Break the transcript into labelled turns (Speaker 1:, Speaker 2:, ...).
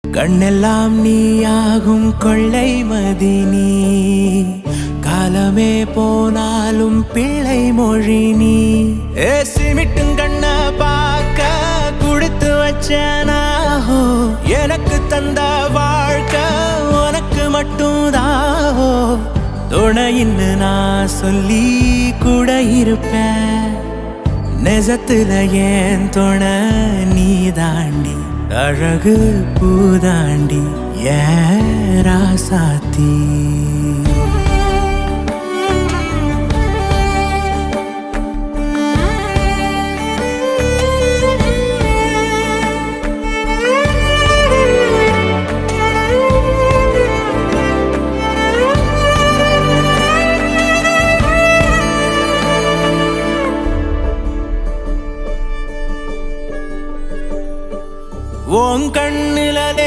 Speaker 1: கண்ணெல்லாம் நீயாகும் கொள்ளை மதினி காலமே போனாலும் பிள்ளை மொழி நீ சிமிட்டும் கண்ண பார்க்க கொடுத்து வச்சனாஹோ எனக்கு தந்த வாழ்க்கை உனக்கு மட்டும் தாஹோ துணையின்னு நான் சொல்லி கூட இருப்பேன் நெசத்துல ஏன் துணை நீ தாண்டி அழகு பூதாண்டி ஏ ராசாத்தி